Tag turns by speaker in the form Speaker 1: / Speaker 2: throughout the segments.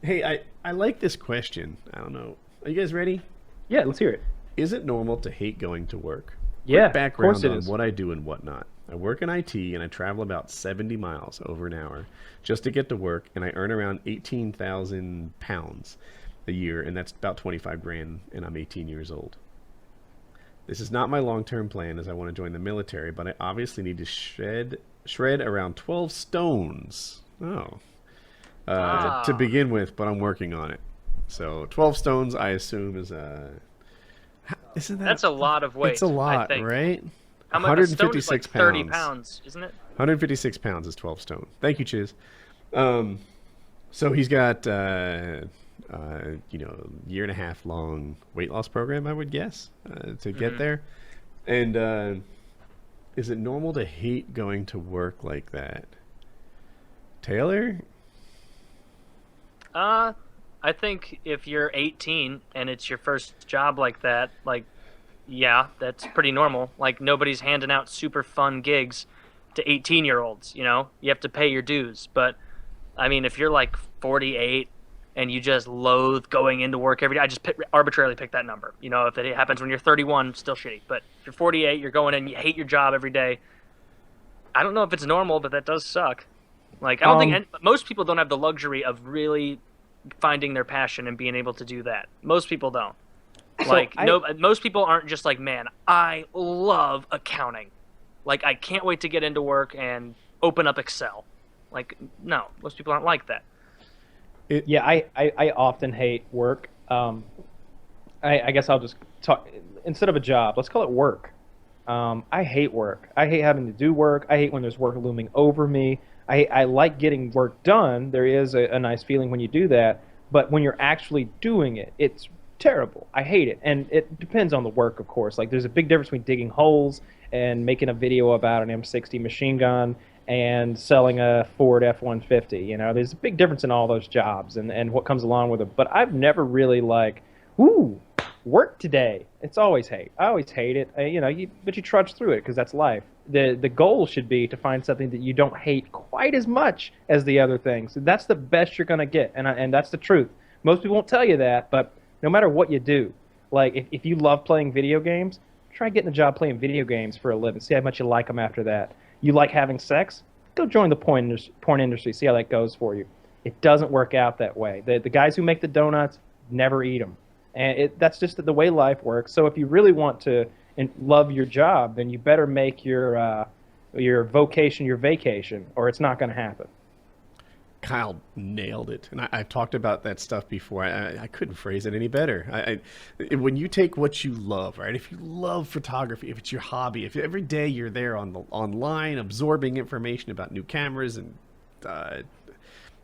Speaker 1: Hey, I like this question. I don't know. Are you guys ready?
Speaker 2: Yeah, let's hear it.
Speaker 1: Is it normal to hate going to work?
Speaker 2: Yeah,
Speaker 1: Quick
Speaker 2: of course
Speaker 1: background
Speaker 2: it
Speaker 1: on
Speaker 2: is.
Speaker 1: what I do and whatnot. I work in IT and I travel about 70 miles over an hour just to get to work, and I earn around 18,000 pounds a year, and that's about 25 grand, and I'm 18 years old. This is not my long-term plan as I want to join the military, but I obviously need to shred around 12 stones. Oh, to
Speaker 3: Ah,
Speaker 1: begin with, but I'm working on it. So 12 stones, I assume, is isn't that
Speaker 3: that's a lot of
Speaker 1: it's a
Speaker 3: weight, I
Speaker 1: lot,
Speaker 3: think.
Speaker 1: right?
Speaker 3: How much? A stone is like
Speaker 1: 156
Speaker 3: 30
Speaker 1: pounds.
Speaker 3: pounds, isn't it?
Speaker 1: 156 pounds is 12 stone. Thank you, Chiz. Um, so he's got year and a half long weight loss program, I would guess, to get
Speaker 3: Hmm.
Speaker 1: there. And is it normal to hate going to work like that? Taylor?
Speaker 3: Uh, I think if you're 18 and it's your first job like that, like, yeah, that's pretty normal. Like, nobody's handing out super fun gigs to 18-year-olds, you know? You have to pay your dues. But, I mean, if you're like 48 and you just loathe going into work every day, I just arbitrarily pick that number. You know, if it happens when you're 31, still shitty. But if you're 48, you're going in, you hate your job every day. I don't know if it's normal, but that does suck. Like, I don't think
Speaker 2: Um,
Speaker 3: most people don't have the luxury of really finding their passion and being able to do that. Most people don't.
Speaker 2: so
Speaker 3: Like,
Speaker 2: I
Speaker 3: no, most people aren't just like, man, I love accounting. Like, I can't wait to get into work and open up Excel. Like, no, most people aren't like that.
Speaker 1: It
Speaker 2: yeah, I often hate work. I guess I'll just talk instead of a job. Let's call it work. I hate work. I hate having to do work. I hate when there's work looming over me. I like getting work done. There is a nice feeling when you do that, but when you're actually doing it, it's terrible. I hate it, and it depends on the work, of course. Like there's a big difference between digging holes and making a video about an M60 machine gun and selling a Ford F-150. You know, there's a big difference in all those jobs and what comes along with it. But I've never really like, ooh, work today. It's always hate. I always hate it. But you trudge through it because that's life. The goal should be to find something that you don't hate quite as much as the other things. That's the best you're gonna get, and that's the truth. Most people won't tell you that, but no matter what you do, like if you love playing video games, try getting a job playing video games for a living. See how much you like them after that. You like having sex? Go join the porn industry. See how that goes for you. It doesn't work out that way. The guys who make the donuts never eat them, and that's just the way life works. So if you really want to and love your job, then you better make your vocation your vacation, or it's not going to happen.
Speaker 1: Kyle nailed it, and I've talked about that stuff before. I couldn't phrase it any better. When you take what you love, right? If you love photography, if it's your hobby, if every day you're there on the online absorbing information about new cameras and uh,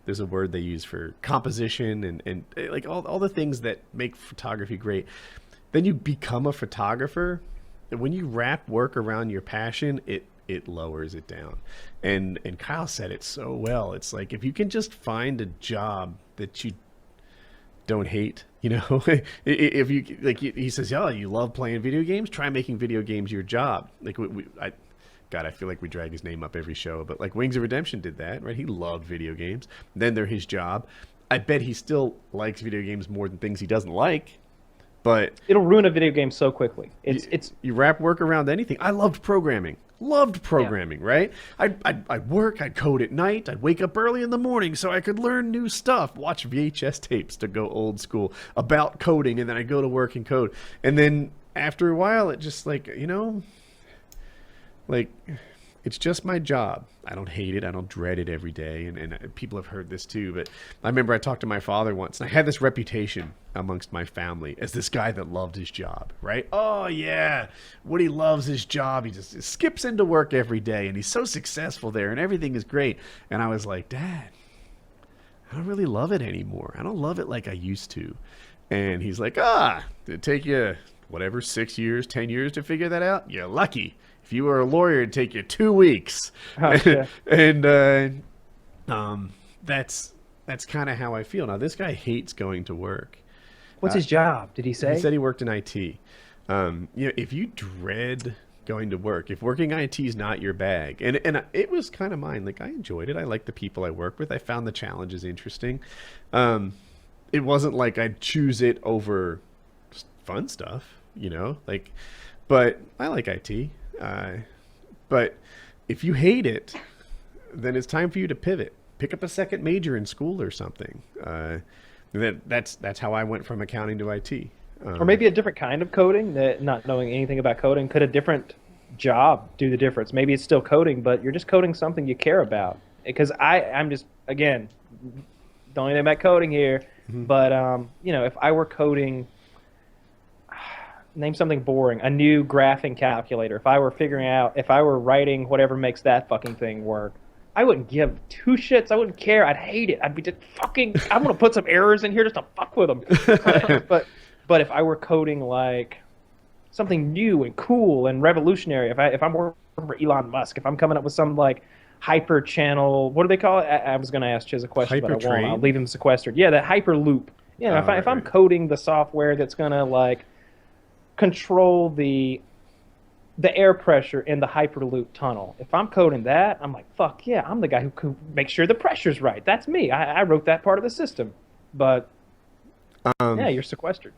Speaker 1: there's a word they use for composition and like all the things that make photography great, then you become a photographer. When you wrap work around your passion, it lowers it down. And Kyle said it so well. It's like if you can just find a job that you don't hate, you know, if you like, he says, "Yeah, you love playing video games. Try making video games your job." Like God, I feel like we drag his name up every show, but like Wings of Redemption did that, right? He loved video games. Then they're his job. I bet he still likes video games more than things he doesn't like, but
Speaker 2: It'll ruin a video game so quickly.
Speaker 1: you,
Speaker 2: It's
Speaker 1: you wrap work around anything. I loved programming. Loved
Speaker 2: Yeah.
Speaker 1: programming, right? I'd work, I'd code at night, I'd wake up early in the morning so I could learn new stuff, watch VHS tapes to go old school about coding, and then I'd go to work and code. And then after a while, it just like it's just my job. I don't hate it. I don't dread it every day. And people have heard this too. But I remember I talked to my father once, and I had this reputation amongst my family as this guy that loved his job, right? Oh, yeah. Woody loves his job. He just skips into work every day, and he's so successful there, and everything is great. And I was like, Dad, I don't really love it anymore. I don't love it like I used to. And he's like, did it take you, whatever, 6 years, 10 years to figure that out? You're lucky. If you were a lawyer, it'd take you 2 weeks.
Speaker 2: oh, yeah.
Speaker 1: And that's kind of how I feel. Now, this guy hates going to work.
Speaker 2: What's his job? Did he
Speaker 1: He
Speaker 2: say?
Speaker 1: said he worked in IT. If you dread going to work. If working IT is not your bag, and it was kind of mine. Like I enjoyed it. I liked the people I work with. I found the challenges interesting. It wasn't like I'd choose it over just fun stuff, you know. Like, but I like IT. But if you hate it, then it's time for you to pivot. Pick up a second major in school or something. That's how I went from accounting to IT.
Speaker 2: Or maybe a different kind of coding, that not knowing anything about coding. Could a different job do the difference? Maybe it's still coding, but you're just coding something you care about. Because I'm just, again, don't know anything about coding here, but you know, if I were coding, name something boring, a new graphing calculator, if I were writing whatever makes that fucking thing work, I wouldn't give two shits. I wouldn't care. I'd hate it. I'd be just fucking, I'm going to put some errors in here just to fuck with them. But if I were coding like something new and cool and revolutionary, if I'm working for Elon Musk, if I'm coming up with some like hyper channel, what do they call it? I was going to ask Chiz a question, but I won't. I'll leave him sequestered. Yeah, that hyperloop. You know, if I'm coding the software that's going to like control the air pressure in the hyperloop tunnel, if I'm coding that, I'm like, fuck yeah, I'm the guy who can make sure the pressure's right. That's me. I wrote that part of the system. But yeah, you're sequestered.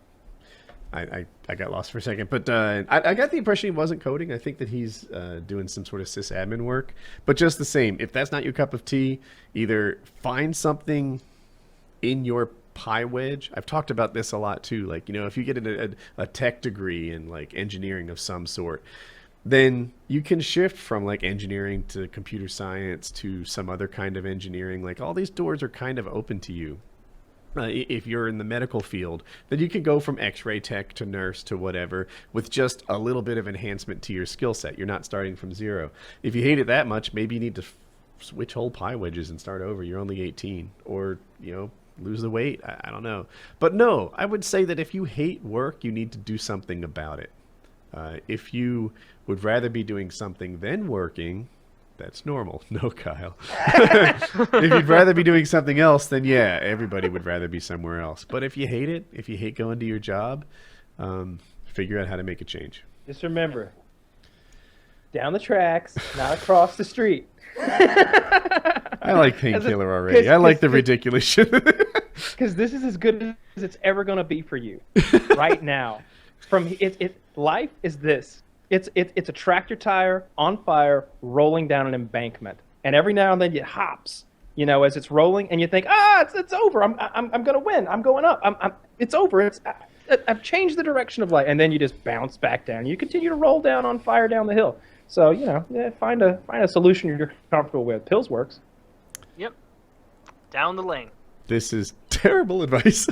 Speaker 1: I got lost for a second, but I got the impression he wasn't coding. I think that he's doing some sort of sysadmin work. But just the same, if that's not your cup of tea, either find something in your pie wedge. I've talked about this a lot too. Like, you know, if you get a tech degree in like engineering of some sort, then you can shift from like engineering to computer science to some other kind of engineering. Like all these doors are kind of open to you. If you're in the medical field, then you can go from x-ray tech to nurse to whatever with just a little bit of enhancement to your skill set. You're not starting from zero. If you hate it that much, maybe you need to switch whole pie wedges and start over. You're only 18, or, you know, lose the weight. I don't know. But no, I would say that if you hate work, you need to do something about it. If you would rather be doing something than working, that's normal. No, Kyle. If you'd rather be doing something else, then yeah, everybody would rather be somewhere else. But if you hate it, if you hate going to your job, figure out how to make a change.
Speaker 2: Just remember, down the tracks, not across the street.
Speaker 1: I like Painkiller Already. I like the ridiculous shit.
Speaker 2: Because this is as good as it's ever going to be for you right now. Life is this. It's a tractor tire on fire rolling down an embankment, and every now and then it hops, you know, as it's rolling, and you think, it's over. I'm gonna win. I'm going up. It's over. I've changed the direction of life, and then you just bounce back down. You continue to roll down on fire down the hill. So you know, find a solution you're comfortable with. Pills works.
Speaker 3: Yep. Down the lane.
Speaker 1: This is terrible advice,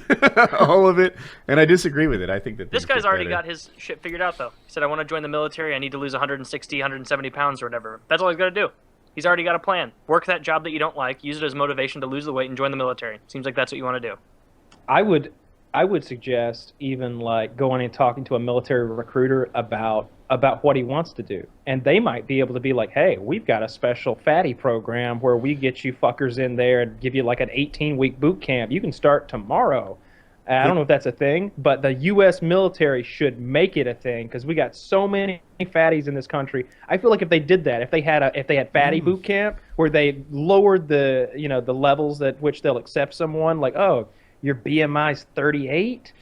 Speaker 1: all of it, and I disagree with it. I think that
Speaker 3: this guy's already got his shit figured out, though. He said, I want to join the military. I need to lose 160, 170 pounds or whatever. That's all he's got to do. He's already got a plan. Work that job that you don't like, use it as motivation to lose the weight and join the military. Seems like that's what you want to do.
Speaker 2: I would suggest even like going and talking to a military recruiter about what he wants to do. And they might be able to be like, hey, we've got a special fatty program where we get you fuckers in there and give you like an 18-week boot camp. You can start tomorrow. I don't know if that's a thing, but the U.S. military should make it a thing because we got so many fatties in this country. I feel like if they did that, if they had fatty boot camp where they lowered the levels at which they'll accept someone, like, oh, your BMI's 38?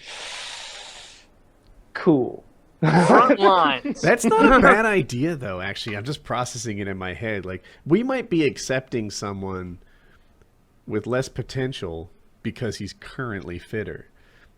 Speaker 2: Cool.
Speaker 3: Front lines.
Speaker 1: That's not a bad idea, though, actually. I'm just processing it in my head. Like, we might be accepting someone with less potential because he's currently fitter.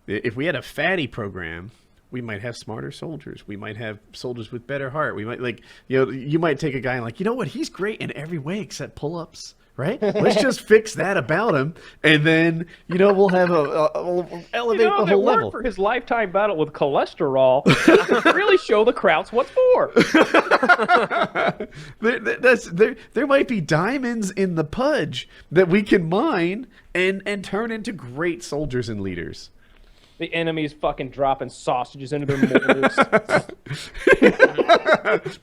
Speaker 1: If we had a fatty program, we might have smarter soldiers. We might have soldiers with better heart. We might, like, you might take a guy and like, you know what? He's great in every way except pull-ups. Right? Let's just fix that about him, and then we'll have we'll elevate the whole level.
Speaker 2: For his lifetime battle with cholesterol, really show the Krauts what's for.
Speaker 1: There might be diamonds in the pudge that we can mine and turn into great soldiers and leaders.
Speaker 2: The enemy's fucking dropping sausages into their molars.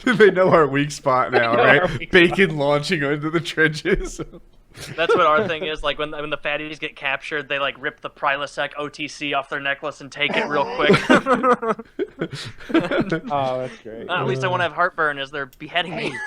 Speaker 1: They know our weak spot now, right? Bacon launching into the trenches.
Speaker 3: That's what our thing is. Like when the fatties get captured, they like rip the Prilosec OTC off their necklace and take it real quick.
Speaker 2: Oh, that's great.
Speaker 3: At least I won't have heartburn as they're beheading me.